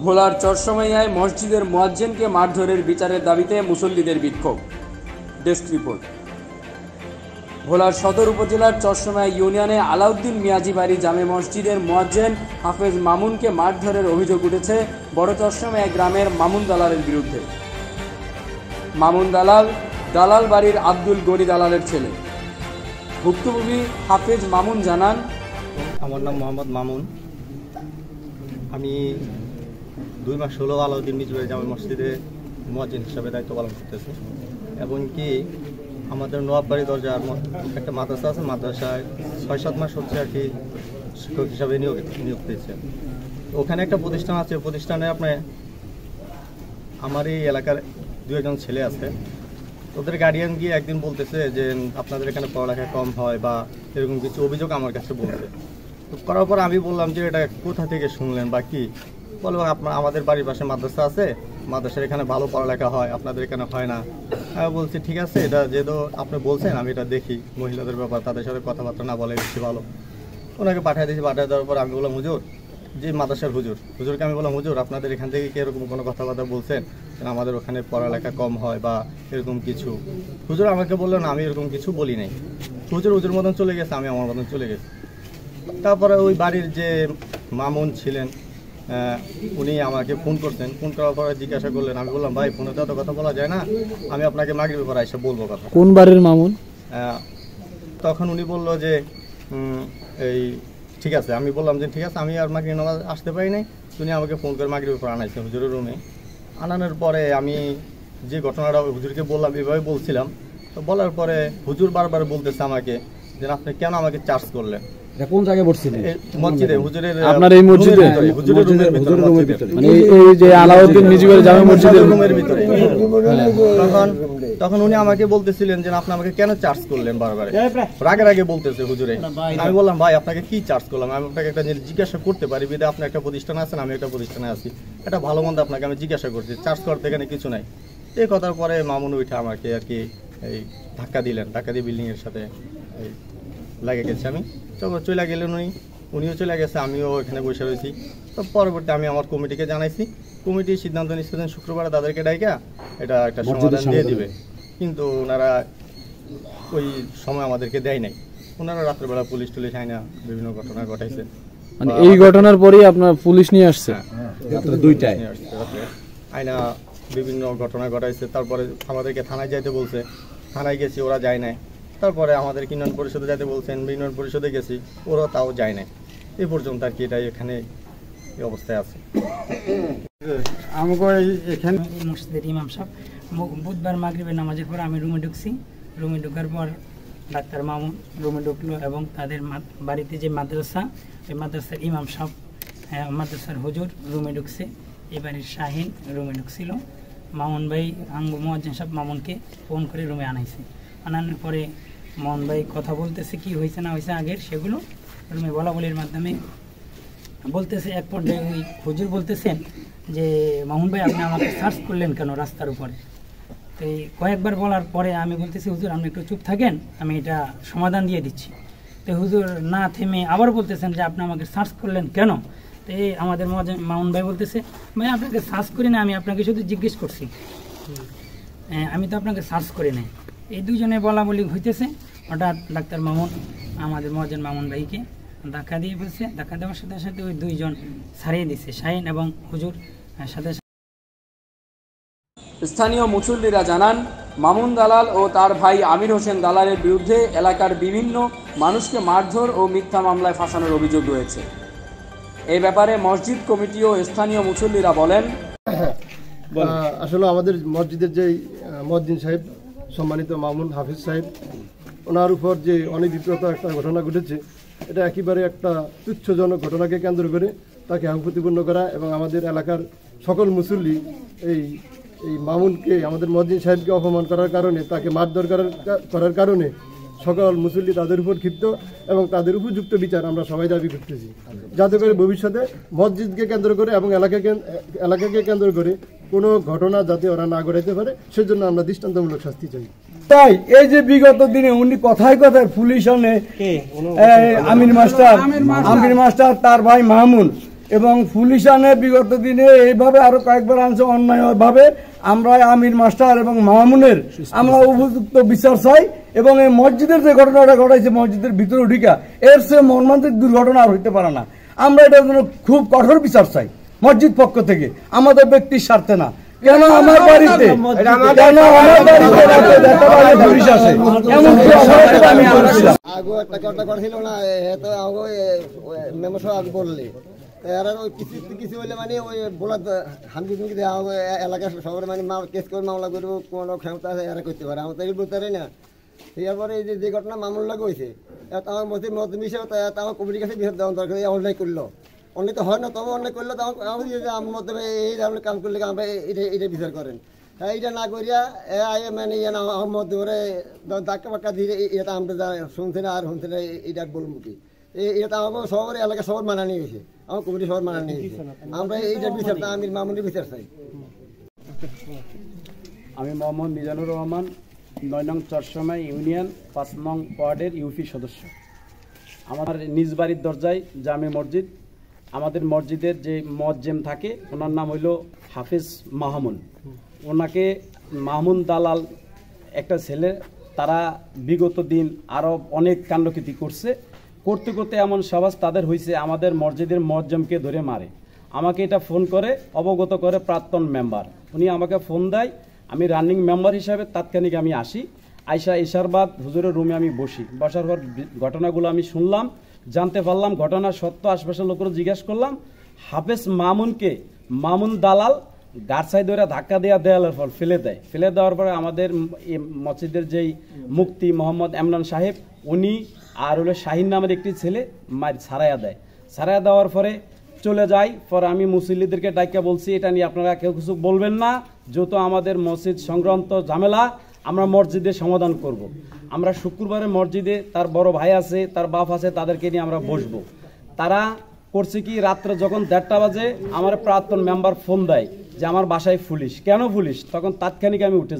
ভোলার চরসমইয়ায় মসজিদের মুয়াজ্জিনকে মারধরের বিচারের দাবিতে মুসল্লিদের বিক্ষোভ। Desk report. ভোলার সদর উপজেলার চরসমইয়া ইউনিয়নে আলাউদ্দিন মিয়াজি বাড়ি জামে মসজিদের মুয়াজ্জিন হাফেজ মামুনকে মারধরের অভিযোগ উঠেছে বড় চরসমইয়া গ্রামের মামুন দালালের বিরুদ্ধে। মামুন দালাল বাড়ির আব্দুল গনি দালালের ছেলে। ভুক্তভোগী হাফেজ মামুন জানান, আমার নাম মোহাম্মদ মামুন। আমি 2 মাস হলো আলাউদ্দিন মিয়াজি বাড়ি জামে মসজিদে মুয়াজ্জিন হিসাবে দায়িত্ব পালন করতেছি। এবং কি আমাদের নোয়াববাড়ি দরজার একটা মাদ্রাসা আছে, মাদ্রাসায় 6-7 মাস হচ্ছে আর কি শিক্ষক হিসাবে নিয়োগ পেয়েছে। ওখানে একটা প্রতিষ্ঠান আছে, প্রতিষ্ঠানে আমার এই এলাকার 2-1 ছেলে আছে। ওদের গার্ডিয়ান গিয়ে একদিন বলতেছে যে আপনাদের এখানে পড়ালেখা কম হয় বা এরকম কিছু অভিযোগ আমার কাছে বলছে। তো করার পর আমি বললাম যে এটা কোথা থেকে শুনলেন বা কি, বলবো আমাদের বাড়ির পাশে মাদ্রাসা আছে, মাদ্রাসার এখানে ভালো পড়ালেখা হয়, আপনাদের এখানে হয় না। আমি বলছি ঠিক আছে, এটা যেহেতু আপনি বলছেন আমি এটা দেখি, মহিলাদের ব্যাপার, তাদের সাথে কথাবার্তা না বলে বেশি ভালো। ওনাকে পাঠিয়ে দিয়েছি। পাঠিয়ে দেওয়ার পর আমি বললাম হুজুর, যে মাদ্রাসার হুজুরকে আমি বললাম হুজুর আপনাদের এখান থেকে কি এরকম কোনো কথাবার্তা বলছেন আমাদের ওখানে পড়ালেখা কম হয় বা এরকম কিছু? হুজুর আমাকে বললেন আমি এরকম কিছু বলি নাই। হুজুর মতন চলে গেছে, আমি আমার মতন চলে গেছি। তারপরে ওই বাড়ির যে মামুন ছিলেন উনি আমাকে ফোন করছেন। ফোন করার পরে জিজ্ঞাসা করলেন। আমি বললাম ভাই ফোনে তো এত কথা বলা যায় না, আমি আপনাকে মাগরিবের পরে এসে বলবো কথা। কোন বাড়ির মামুন? তখন উনি বলল যে এই ঠিক আছে। আমি বললাম যে ঠিক আছে, আমি আর মাগরিব নামাজ আসতে পারি নাই, উনি আমাকে ফোন করে মাগরিবের পর আনাইছে হুজুরের রুমে। আনানোর পরে আমি যে ঘটনাটা হুজুরকে বললাম এভাবে বলছিলাম। তো বলার পরে হুজুর বারবার বলতেছে আমাকে যে আপনি কেন আমাকে চার্জ করলেন। কোন জায়গায় বসছিলেন? মসজিদে, হুজুরের আপনার এই মসজিদে, হুজুরের রুমের ভিতরে, মানে এই যে আলাউদ্দিন মিয়াজি বাড়ি জামে মসজিদের রুমের ভিতরে। তখন উনি আমাকে বলতেছিলেন যে আপনি আমাকে কেন চার্জ করলেন বারবার, রাগে বলতেছে হুজুরে। আমি বললাম ভাই আপনাকে কি চার্জ করলাম, আমি আপনাকে একটা জিজ্ঞাসা করতে পারি, বিদে আপনি একটা প্রতিষ্ঠানে আছেন, আমি একটা প্রতিষ্ঠানে আছি, এটা ভালো মন্দ আপনাকে আমি জিজ্ঞাসা করছি, চার্জ করতে এখানে কিছু নাই। এই কথার পরে মামুন উঠে আমাকে আর কি এই ধাক্কা দিয়ে বিল্ডিং এর সাথে লাগে গেছে। আমি চলে গেলেন, উনিও চলে গেছে, আমিও এখানে বসে রয়েছি। তো পরবর্তী আমি আমার কমিটিকে জানাইছি, কমিটি সিদ্ধান্ত নিচ্ছেন শুক্রবার তাদেরকে ডাইকা এটা একটা সমাধান দিয়ে দিবে। কিন্তু ওনারা ওই সময় আমাদেরকে দেয় নাই। ওনারা রাত্রেবেলা পুলিশ আয় না বিভিন্ন ঘটনা ঘটাইছে। মানে এই ঘটনার পরেই আপনার পুলিশ নিয়ে আসছে রাত্রে 2টায় আয়না বিভিন্ন ঘটনা ঘটাইছে। তারপরে আমাদেরকে থানায় যাইতে বলছে, থানায় গেছি, ওরা যায় নাই। তারপরে আমাদের ইউনিয়ন পরিষদে যাইতে বলছেন, ইউনিয়ন পরিষদে গেছি, ওরা তাও যায় নাই। এই পর্যন্ত আর কি এটা এখানে এই অবস্থায় আছে। আমাকে এখানে মসজিদের ইমাম সাহেব বুধবার মাগরিবের নামাজের পর আমি রুমে ঢুকছি। রুমে ঢোকার পর ডাক্তার মামুন রুমে ঢুকলো এবং তাদের বাড়িতে যে মাদ্রাসা, এই মাদ্রাসার ইমাম সাহেব, মাদ্রাসার হুজুর রুমে ঢুকছে। এবারের শাহিন রুমে ঢুকছিল। মামুন ভাই মুয়াজ্জিন সাহেব মামুনকে ফোন করে রুমে আনাইছে। আনানোর পরে মামুন ভাই কথা বলতেছে, কি হয়েছে না হয়েছে আগের সেগুলো রুমে বলাবলির মাধ্যমে বলতেছে। এক পর্যায়ে ওই হুজুর বলতেছেন যে মামুন ভাই আপনি আমাকে সার্চ করলেন কেন রাস্তার উপরে? তো এই কয়েকবার বলার পরে আমি বলতেছি হুজুর আপনি একটু চুপ থাকেন, আমি এটা সমাধান দিয়ে দিচ্ছি। তো হুজুর না থেমে আবার বলতেছেন যে আপনি আমাকে সার্চ করলেন কেন? তো এই আমাদের মামুন ভাই বলতেছে ভাই আপনাকে সার্চ করি না, আমি আপনাকে শুধু জিজ্ঞেস করছি, আমি তো আপনাকে সার্চ করি নাই। এই দুজনে বলা বলি হইতেছে। হঠাৎ ডাক্তার মামুন আমাদের মুয়াজ্জিন মামুন ভাইকে ধাক্কা দিয়ে ফেলছে। ধাক্কা দেওয়ার সাথে সাথে ওই 2 জন ছাড়িয়ে দিচ্ছে, শাহিন এবং হুজুর সাথে। স্থানীয় মুসল্লিরা জানান, মামুন দালাল ও তার ভাই আমির হোসেন দালালের বিরুদ্ধে এলাকার বিভিন্ন মানুষকে মারধর ও মিথ্যা মামলায় ফাঁসানোর অভিযোগ রয়েছে। এই ব্যাপারে মসজিদ কমিটি ও স্থানীয় মুসল্লিরা বলেন, আসলে আমাদের মসজিদের যে মুয়াজ্জিন সাহেব সম্মানিত মামুন হাফিজ সাহেব, ওনার উপর যে অনিয়মিততা একটা ঘটনা ঘটেছে, এটা একেবারে একটা তুচ্ছজনক ঘটনাকে কেন্দ্র করে তাকে প্রতিপন্ন করা এবং আমাদের এলাকার সকল মুসল্লি এই মামুনকে, আমাদের মুয়াজ্জিন সাহেবকে অপমান করার কারণে, তাকে মারধর করার কারণে সকল মুসল্লি তাদের উপর ক্ষিপ্ত এবং তাদের উপযুক্ত বিচার আমরা সবাই দাবি করতেছি, যাতে করে ভবিষ্যতে মসজিদকে কেন্দ্র করে এবং এলাকাকে কেন্দ্র করে কোনো ঘটনা যাতে ওরা না ঘটাইতে পারে, সেজন্য আমরা দৃষ্টান্তমূলক শাস্তি চাই। তাই এই যে বিগত দিনে উনি কথায় পুলিশ আনে আমির মাস্টার তার ভাই মাহমুন এবং পুলিশ আনে বিগত দিনে এইভাবে আরো কয়েকবার আনছে অন্যায়ভাবে। আমরা আমির মাস্টার এবং মামুনের আমরা উপযুক্ত বিচার চাই এবং এই মসজিদের যে ঘটনাটা ঘটাইছে মসজিদের ভিতরে ঢুকা এর সে মর্মান্তিক দুর্ঘটনা আর হইতে পারে না। আমরা এটার জন্য খুব কঠোর বিচার চাই মসজিদ পক্ষ থেকে, আমাদের ব্যক্তির স্বার্থে না। কেন আমার বাড়িতে পুলিশ আসে এমনকি আমি বলছিলাম আগো একটা কথা করছিল না এত আগো মেমো সাহেব বললে এরা ওই কিছু হইলে মানে ওই বলা হামকি ফুমকি দেওয়া এলাকার সবার মানে কেস করে মামলা করবো কোনো ক্ষমতা এরা করতে পারে আমার তো এই বলতে পারি না। এরপরে এই যে ঘটনা মামলা হয়েছে আমার মধ্যে মত মিশে আমার কমিটির কাছে বিরোধ দেওয়া দরকার অন্যায় করলো অন্যায় তো হয় না তবে অন্যায় করলে তো আমার মধ্যে এই ধরনের কাম করলে আমরা এটা বিচার করেন। এইটা না করিয়া মানে আমার মধ্যে করে ধাক্কা পাক্কা দিয়ে এটা আমরা যা শুনছে না আর শুনছে না এটা বলবো কি এটা আমার সবার এলাকা সবার মানা নিয়ে গেছে, আমার কমিটি সবার মানা নিয়ে গেছে। আমরা এইটার বিচার আমির মামুনের বিচার চাই। আমি মোহাম্মদ মিজানুর রহমান ৯ নং চরসমা ইউনিয়ন ৫ নং ওয়ার্ডের ইউপি সদস্য। আমার নিজ বাড়ির দরজায় জামে মসজিদ। আমাদের মসজিদের যে মুয়াজ্জিম থাকে ওনার নাম হইল হাফিজ মাহমুন। ওনাকে মাহমুন দালাল একটা ছেলে, তারা বিগত দিন আরও অনেক কাণ্ডকীর্তি করতে করতে এমন সাবাস তাদের হয়েছে আমাদের মসজিদের মুয়াজ্জিমকে ধরে মারে। আমাকে এটা ফোন করে অবগত করে প্রাক্তন মেম্বার, উনি আমাকে ফোন দেয়। আমি রানিং মেম্বার হিসাবে তাৎক্ষণিক আমি আসি, আইসা ইশার বাদ হুজুরের রুমে আমি বসার পর ঘটনাগুলো আমি শুনলাম, জানতে পারলাম ঘটনা সত্য। আশপাশের লোকেরও জিজ্ঞাসা করলাম। হাফেজ মামুনকে মামুন দালাল গাছাই ধরে ধাক্কা দেওয়ালের পর ফেলে দেওয়ার পরে আমাদের মসজিদের যেই মুফতি মোহাম্মদ এমরান সাহেব উনি আর হলো শাহিন নামের একটি ছেলে ছাড়াইয়া দেওয়ার পরে চলে যায়। পরে আমি মুসল্লিদেরকে ডাইকা বলছি এটা নিয়ে আপনারা কেউ কিছু বলবেন না, যত আমাদের মসজিদ সংক্রান্ত ঝামেলা আমরা মসজিদে সমাধান করব। আমরা শুক্রবারে মসজিদে তার বড় ভাই আছে, তার বাপ আছে, তাদেরকে নিয়ে আমরা বসবো। তারা করছে কি, রাত্রে যখন 1:30 বাজে আমার প্রাক্তন মেম্বার ফোন দেয় যে আমার বাসায় পুলিশ। কেন পুলিশ? তখন তাৎক্ষণিক আমি উঠে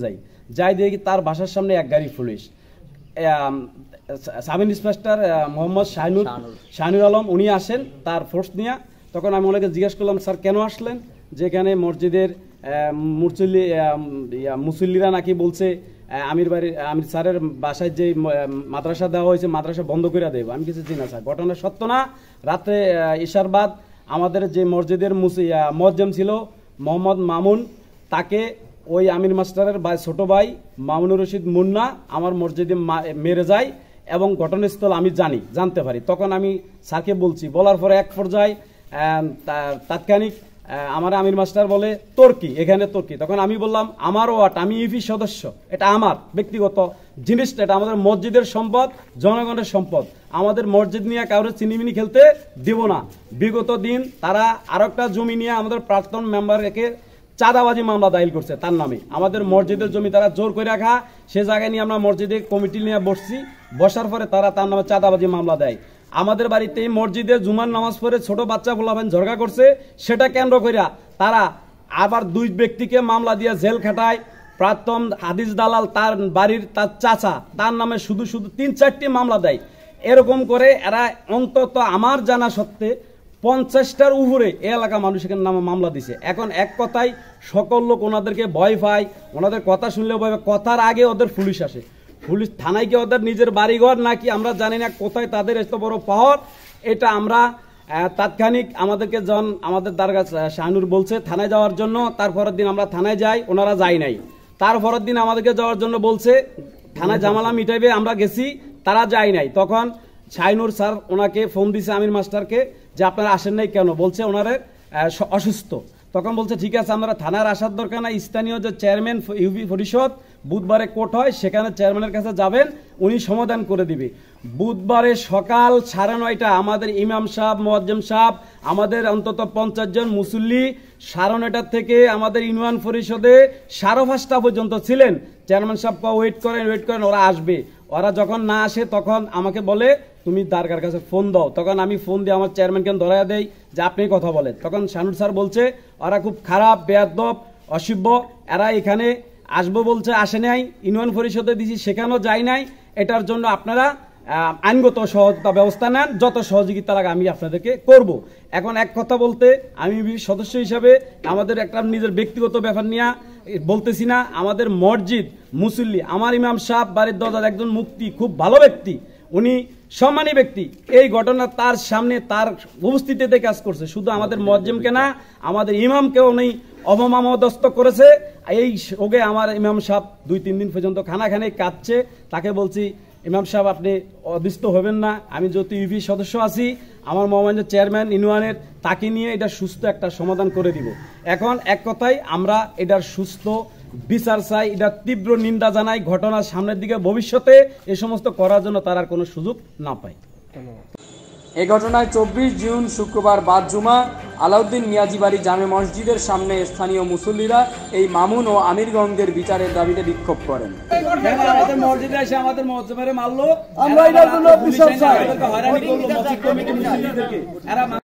যাই দেখি তার বাসার সামনে এক গাড়ি police. Sub inspector Mohammad Shahinur Alam উনি আসেন তার ফোর্স নিয়ে। তখন আমি ওনাকে জিজ্ঞেস করলাম, স্যার কেন আসলেন? যেখানে মসজিদের মুসল্লিরা নাকি বলছে আমির স্যারের বাসায় যে মাদ্রাসা দেওয়া হয়েছে মাদ্রাসা বন্ধ করে দেব। আমি কিছু জি না স্যার, ঘটনা সত্য না। রাত্রে ইশার বাদ আমাদের যে মসজিদের মুয়াজ্জিম ছিল মোহাম্মদ মামুন, তাকে ওই আমির মাস্টারের ছোট ভাই মামুনুর রশিদ মুন্না আমার মসজিদে মেরে যায় এবং ঘটনাস্থল আমি জানতে পারি। তখন আমি স্যারকে বলার পরে এক পর্যায়ে তাৎক্ষণিক আমার আমির মাস্টার বলে তোর কি এখানে, তোর কি? তখন আমি বললাম আমার ওয়ার্ড, আমি ইউপি সদস্য, এটা আমার ব্যক্তিগত জিনিসটা, এটা আমাদের মসজিদের সম্পদ, জনগণের সম্পদ। আমাদের মসজিদ নিয়ে কাউরে চিনিমিনি খেলতে দিব না। বিগত দিন তারা আরো একটা জমি নিয়ে আমাদের প্রাক্তন মেম্বারকে চাঁদাবাজি মামলা দায়ের করছে তার নামে। আমাদের মসজিদের জমি তারা জোর করে রাখা, সে জায়গায় নিয়ে আমরা মসজিদে কমিটি নিয়ে বসার পরে তারা তার নামে চাঁদাবাজি মামলা দেয়। আমাদের বাড়িতে মসজিদে জুমার নামাজ পড়ে ছোট বাচ্চা বলাবেন ঝগড়া করছে, সেটা কেন্দ্র করিয়া তারা আবার 2 ব্যক্তিকে মামলা দিয়ে জেল খাটায়। প্রাক্তন হাদিস দালাল তার বাড়ির তার চাচা তার নামে শুধু 3-4টি মামলা দেয়। এরকম করে এরা অন্তত আমার জানা সত্ত্বে 50টার উপরে এ এলাকা মানুষের নামে মামলা দিছে। এখন এক কথায় সকল লোক ওনাদেরকে ভয় পায়, ওনাদের কথা শুনলে ভয় পায়। কথার আগে ওদের পুলিশ আসে, পুলিশ থানায় গিয়ে ওদের নিজের বাড়িঘর নাকি আমরা জানি না কোথায় তাদের এত বড় পাওয়ার। এটা আমরা তাৎক্ষণিক আমাদেরকে যখন আমাদের দারগা শাহানুর বলছে থানায় যাওয়ার জন্য, তারপরের দিন আমরা থানায় যাই, ওনারা যাই নাই। তারপরের দিন আমাদেরকে যাওয়ার জন্য বলছে থানায় জামালা মিটাইবে, আমরা গেছি, তারা যায় নাই। তখন শাহিনুর স্যার ওনাকে ফোন দিছে আমির মাস্টারকে যে আপনারা আসেন নাই কেন? বলছে ওনারা অসুস্থ। তখন বলছে ঠিক আছে আমরা থানার আসার দরকার নাই, স্থানীয় যে চেয়ারম্যান ইউপি পরিষদ বুধবারে কোর্ট হয় সেখানে চেয়ারম্যানের কাছে যাবেন, উনি সমাধান করে দিবে। বুধবারে সকাল 9:30 আমাদের ইমাম সাহেব মুয়াজ্জিম সাহেব আমাদের অন্তত 50 জন মুসল্লি 9:30 থেকে আমাদের ইউনিয়ন পরিষদে 5:30 পর্যন্ত ছিলেন। চেয়ারম্যান সাহেব ওয়েট করেন ওরা আসবে। ওরা যখন না আসে তখন আমাকে বলে তুমি দারগার কাছে ফোন দাও। তখন আমি ফোন দিয়ে আমার চেয়ারম্যানকে ধরাইয়া দেই যে আপনি কথা বলেন। তখন শানুর স্যার বলছে ওরা খুব খারাপ, বেয়াদব, অসভ্য, এরা এখানে আসবো বলছে, আসে নাই। ইউনিয়ন পরিষদে দিছি সেখানেও যায় নাই। এটার জন্য আপনারা আইনগত সহযোগিতা ব্যবস্থা নেন, যত সহযোগিতা লাগে আমি আপনাদেরকে করব। এখন এক কথা বলতে আমি সদস্য হিসাবে আমাদের একটা নিজের ব্যক্তিগত ব্যাপার নিয়ে বলতেছি না, আমাদের মসজিদ মুসল্লি আমার ইমাম সাহেব বাড়ির দরজার একজন মুফতি, খুব ভালো ব্যক্তি, উনি সম্মানী ব্যক্তি, এই ঘটনা তার সামনে তার উপস্থিতিতে কাজ করছে। শুধু আমাদের মুয়াজ্জিমকে না, আমাদের ইমামকেও উনি অপমানদস্ত করেছে। এই ওকে আমার ইমাম সাহেব 2-3 দিন পর্যন্ত খানাখানে কাঁদছে। তাকে বলছি, ইমাম সাহেব আপনি অদৃষ্ট হবেন না, আমি যেহেতু ইউপি সদস্য আছি, আমার মোহাম্মদের চেয়ারম্যান ইউনিয়নের, তাকে নিয়ে এটা সুস্থ একটা সমাধান করে দিব। এখন এক কথাই আমরা এটার সুস্থ বিচার চাই, এটা তীব্র নিন্দা জানাই। ঘটনার সামনের দিকে ভবিষ্যতে এই সমস্ত করার জন্য তার আর কোনো সুযোগ না পায়। এ ঘটনায় 24 জুন শুক্রবার বাদ জুমা আলাউদ্দিন মিয়াজি বাড়ি জামে মসজিদের সামনে স্থানীয় মুসল্লিরা এই মামুন ও আমিরগঞ্জের বিচারের দাবিতে বিক্ষোভ করেন। আমাদের মসজিদে এসে আমাদের মসজিদে মারলো, আমরা এটার জন্য বিচার চাই। হয়রানি করলো মসজিদ কমিটি মুসল্লিদেরকে।